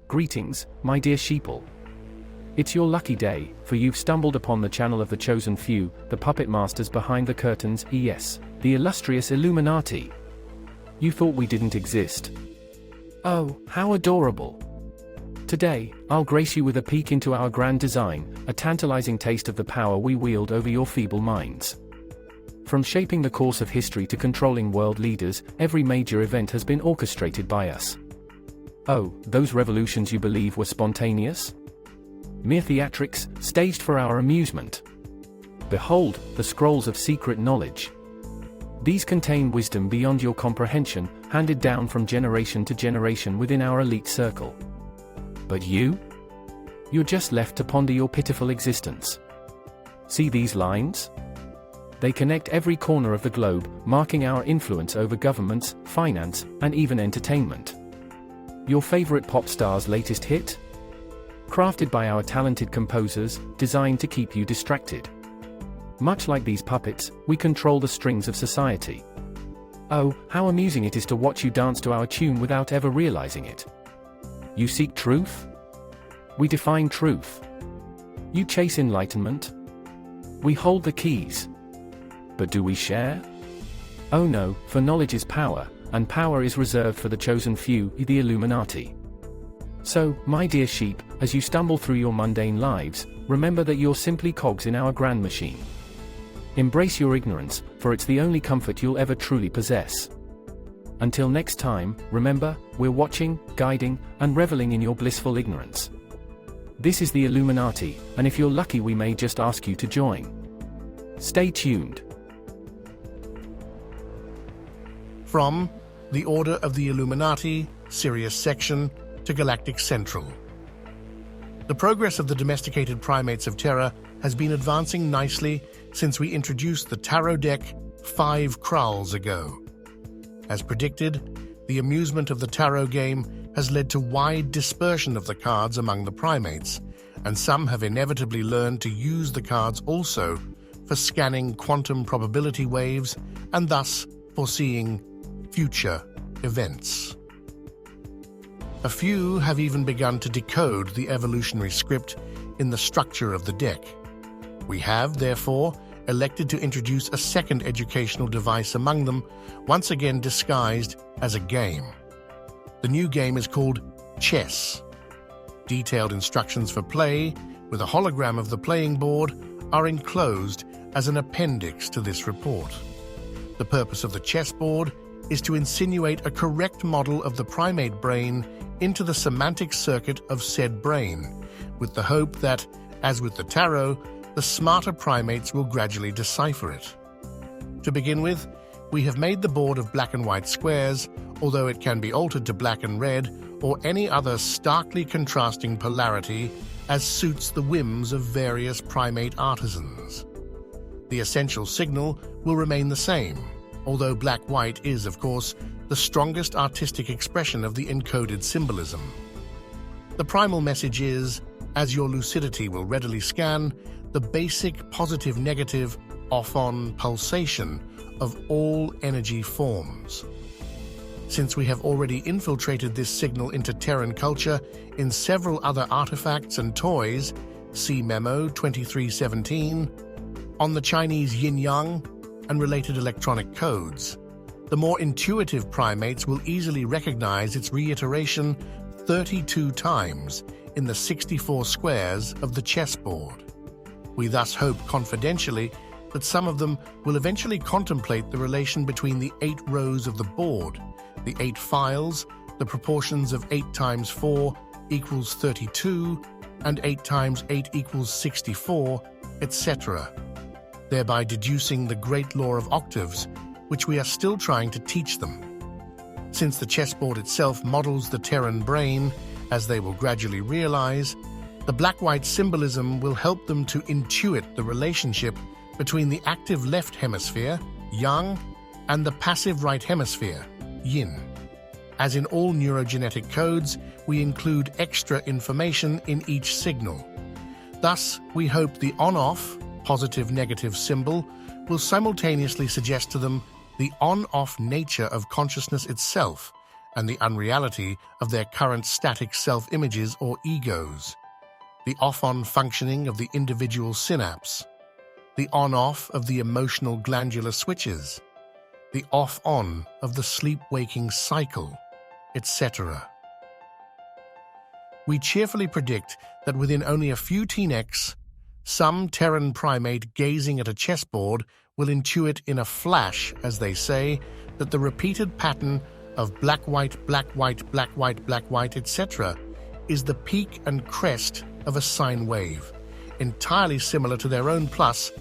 Greetings, my dear sheeple. It's your lucky day, for you've stumbled upon the channel of the chosen few, the puppet masters behind the curtains, yes, the illustrious Illuminati. You thought we didn't exist. Oh, how adorable. Today, I'll grace you with a peek into our grand design, a tantalizing taste of the power we wield over your feeble minds. From shaping the course of history to controlling world leaders, every major event has been orchestrated by us. Oh, those revolutions you believe were spontaneous? Mere theatrics, staged for our amusement. Behold, the scrolls of secret knowledge. These contain wisdom beyond your comprehension, handed down from generation to generation within our elite circle. But you? You're just left to ponder your pitiful existence. See these lines? They connect every corner of the globe, marking our influence over governments, finance, and even entertainment. Your favorite pop star's latest hit? Crafted by our talented composers, designed to keep you distracted. Much like these puppets, we control the strings of society. Oh, how amusing it is to watch you dance to our tune without ever realizing it. You seek truth? We define truth. You chase enlightenment? We hold the keys. But do we share? Oh no, for knowledge is power, and power is reserved for the chosen few, the Illuminati. So, my dear sheep, as you stumble through your mundane lives, remember that you're simply cogs in our grand machine. Embrace your ignorance, for it's the only comfort you'll ever truly possess. Until next time, remember, we're watching, guiding, and reveling in your blissful ignorance. This is the Illuminati, and if you're lucky we may just ask you to join. Stay tuned. From the Order of the Illuminati, Sirius Section, to Galactic Central. The progress of the domesticated primates of Terra has been advancing nicely since we introduced the tarot deck 5 krals ago. As predicted, the amusement of the tarot game has led to wide dispersion of the cards among the primates, and some have inevitably learned to use the cards also for scanning quantum probability waves and thus foreseeing future events. A few have even begun to decode the evolutionary script in the structure of the deck. We have, therefore, elected to introduce a second educational device among them, once again disguised as a game. The new game is called Chess. Detailed instructions for play, with a hologram of the playing board, are enclosed as an appendix to this report. The purpose of the chessboard is to insinuate a correct model of the primate brain into the semantic circuit of said brain, with the hope that, as with the tarot, the smarter primates will gradually decipher it. To begin with, we have made the board of black and white squares, although it can be altered to black and red or any other starkly contrasting polarity as suits the whims of various primate artisans. The essential signal will remain the same, although black-white is, of course, the strongest artistic expression of the encoded symbolism. The primal message is, as your lucidity will readily scan, the basic positive-negative off-on pulsation of all energy forms. Since we have already infiltrated this signal into Terran culture in several other artifacts and toys, see Memo 2317, on the Chinese yin-yang and related electronic codes, the more intuitive primates will easily recognize its reiteration 32 times in the 64 squares of the chessboard. We thus hope confidentially that some of them will eventually contemplate the relation between the 8 rows of the board, the 8 files, the proportions of 8 times 4 equals 32, and 8 times 8 equals 64, etc., thereby deducing the great law of octaves, which we are still trying to teach them. Since the chessboard itself models the Terran brain, as they will gradually realize, the black-white symbolism will help them to intuit the relationship between the active left hemisphere, yang, and the passive right hemisphere, yin. As in all neurogenetic codes, we include extra information in each signal. Thus, we hope the on-off, positive-negative symbol will simultaneously suggest to them the on-off nature of consciousness itself, and the unreality of their current static self-images or egos, the off-on functioning of the individual synapse, the on-off of the emotional glandular switches, the off-on of the sleep-waking cycle, etc. We cheerfully predict that within only a few TNEX, some Terran primate gazing at a chessboard will intuit in a flash, as they say, that the repeated pattern of black-white, black-white, black-white, black-white, etc. is the peak and crest of a sine wave, entirely similar to their own plus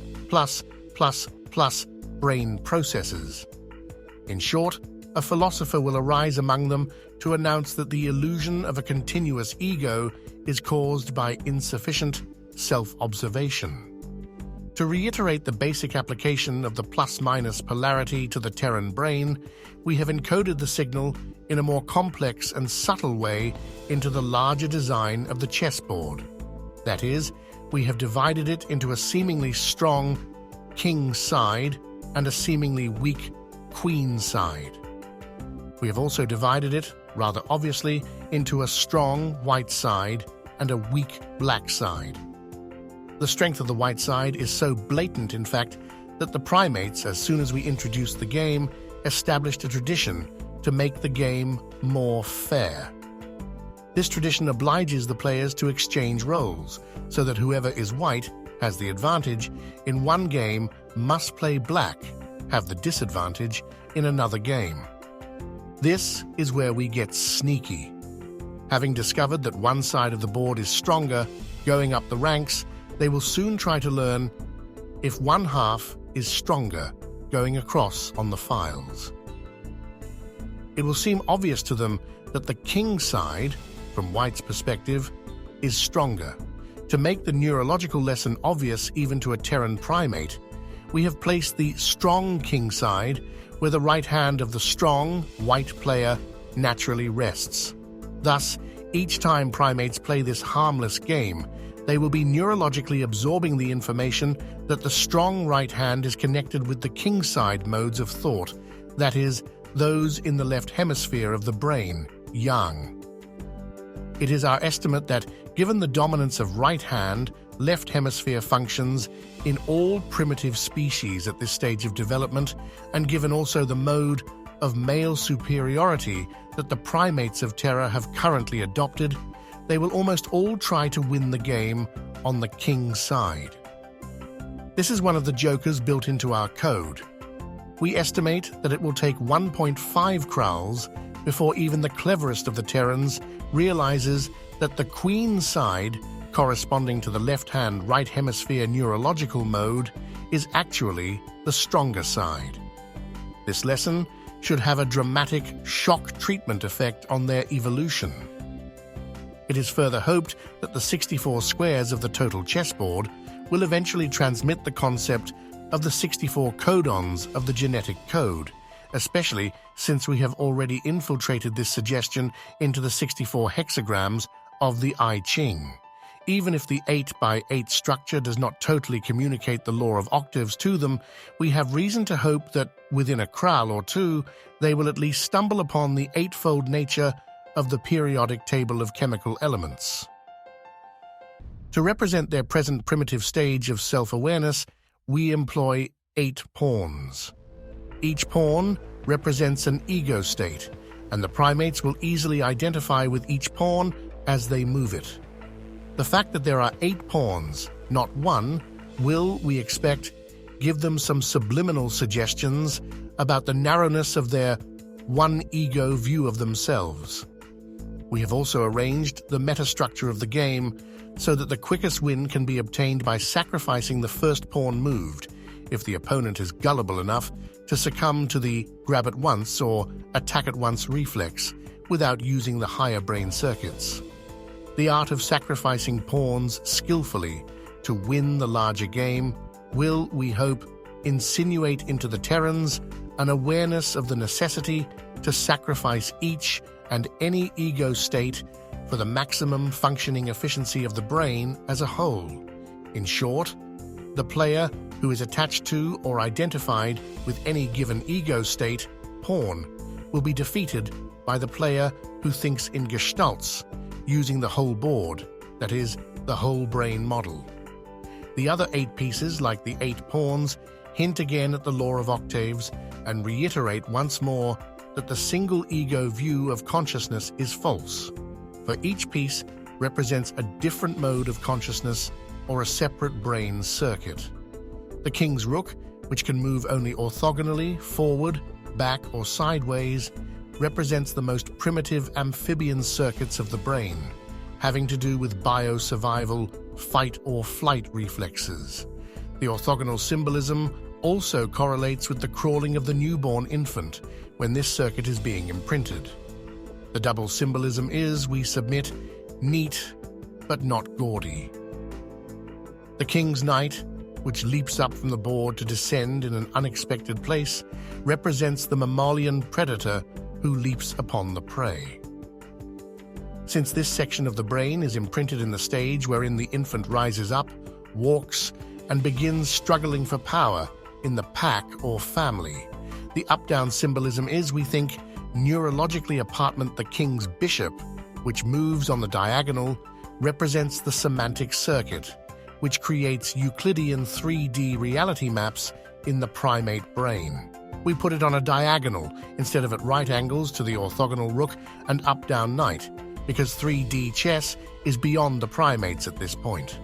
brain processes. In short, a philosopher will arise among them to announce that the illusion of a continuous ego is caused by insufficient self-observation. To reiterate the basic application of the plus-minus polarity to the Terran brain, we have encoded the signal in a more complex and subtle way into the larger design of the chessboard. That is, we have divided it into a seemingly strong king side and a seemingly weak queen side. We have also divided it, rather obviously, into a strong white side and a weak black side. The strength of the white side is so blatant, in fact, that the primates, as soon as we introduced the game, established a tradition to make the game more fair. This tradition obliges the players to exchange roles, so that whoever is white has the advantage in one game must play black, have the disadvantage in another game. This is where we get sneaky. Having discovered that one side of the board is stronger, going up the ranks, they will soon try to learn if one half is stronger going across on the files. It will seem obvious to them that the king side, from white's perspective, is stronger. To make the neurological lesson obvious even to a Terran primate, we have placed the strong king side where the right hand of the strong white player naturally rests. Thus, each time primates play this harmless game, they will be neurologically absorbing the information that the strong right hand is connected with the king side modes of thought, that is, those in the left hemisphere of the brain, yang. It is our estimate that, given the dominance of right hand, left hemisphere functions in all primitive species at this stage of development, and given also the mode of male superiority that the primates of Terra have currently adopted, they will almost all try to win the game on the king side. This is one of the jokers built into our code. We estimate that it will take 1.5 Kralls before even the cleverest of the Terrans realizes that the queen side, corresponding to the left-hand right hemisphere neurological mode, is actually the stronger side. This lesson should have a dramatic shock treatment effect on their evolution. It is further hoped that the 64 squares of the total chessboard will eventually transmit the concept of the 64 codons of the genetic code, especially since we have already infiltrated this suggestion into the 64 hexagrams of the I Ching. Even if the 8x8 structure does not totally communicate the law of octaves to them, we have reason to hope that within a Kral or two, they will at least stumble upon the eightfold nature of the periodic table of chemical elements. To represent their present primitive stage of self-awareness, we employ 8 pawns. Each pawn represents an ego state, and the primates will easily identify with each pawn as they move it. The fact that there are 8 pawns, not one, will, we expect, give them some subliminal suggestions about the narrowness of their one ego view of themselves. We have also arranged the metastructure of the game so that the quickest win can be obtained by sacrificing the first pawn moved, if the opponent is gullible enough to succumb to the grab at once or attack at once reflex without using the higher brain circuits. The art of sacrificing pawns skillfully to win the larger game will, we hope, insinuate into the Terrans an awareness of the necessity to sacrifice each and any ego state for the maximum functioning efficiency of the brain as a whole. In short, the player who is attached to or identified with any given ego state, pawn, will be defeated by the player who thinks in gestalts, using the whole board, that is, the whole brain model. The other 8 pieces, like the 8 pawns, hint again at the law of octaves and reiterate once more that the single ego view of consciousness is false, for each piece represents a different mode of consciousness or a separate brain circuit. The king's rook, which can move only orthogonally, forward, back, or sideways, represents the most primitive amphibian circuits of the brain, having to do with bio-survival, fight or flight reflexes. The orthogonal symbolism also correlates with the crawling of the newborn infant when this circuit is being imprinted. The double symbolism is, we submit, neat but not gaudy. The king's knight, which leaps up from the board to descend in an unexpected place, represents the mammalian predator who leaps upon the prey. Since this section of the brain is imprinted in the stage wherein the infant rises up, walks, and begins struggling for power in the pack or family, the up-down symbolism is, we think, neurologically apartment the king's bishop, which moves on the diagonal, represents the semantic circuit, which creates Euclidean 3D reality maps in the primate brain. We put it on a diagonal instead of at right angles to the orthogonal rook and up-down knight, because 3D chess is beyond the primates at this point.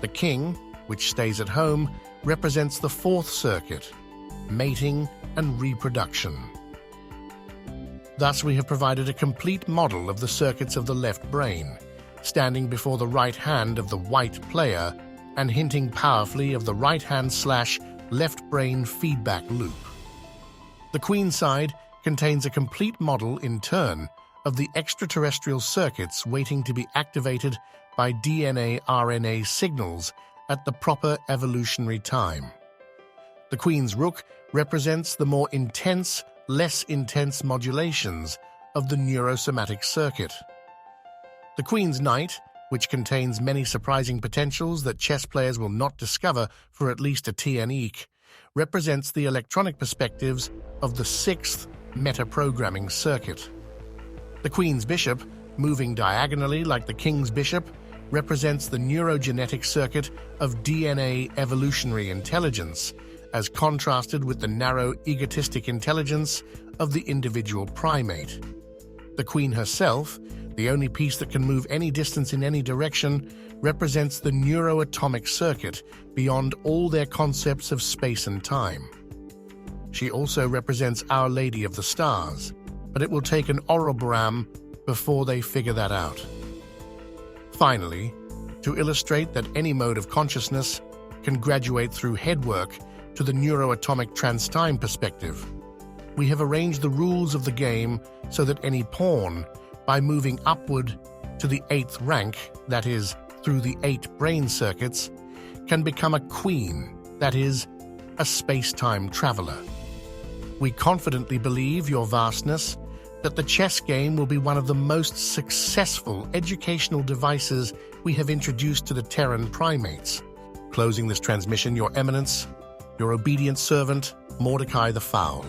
The king, which stays at home, represents the 4th circuit, mating and reproduction. Thus, we have provided a complete model of the circuits of the left brain, standing before the right hand of the white player and hinting powerfully of the right hand/left brain feedback loop. The queen side contains a complete model in turn of the extraterrestrial circuits waiting to be activated by DNA-RNA signals at the proper evolutionary time. The queen's rook represents the more intense, less intense modulations of the neurosomatic circuit. The queen's knight, which contains many surprising potentials that chess players will not discover for at least a TNEek, represents the electronic perspectives of the 6th metaprogramming circuit. The queen's bishop, moving diagonally like the king's bishop, represents the neurogenetic circuit of DNA evolutionary intelligence, as contrasted with the narrow egotistic intelligence of the individual primate. The queen herself, the only piece that can move any distance in any direction, represents the neuroatomic circuit beyond all their concepts of space and time. She also represents Our Lady of the Stars, but it will take an Ouroboram before they figure that out. Finally, to illustrate that any mode of consciousness can graduate through headwork to the neuroatomic trans-time perspective, we have arranged the rules of the game so that any pawn, by moving upward to the 8th rank, that is, through the 8 brain circuits, can become a queen, that is, a space-time traveler. We confidently believe, Your Vastness, that the chess game will be one of the most successful educational devices we have introduced to the Terran primates. Closing this transmission, Your Eminence, your obedient servant, Mordecai the Foul.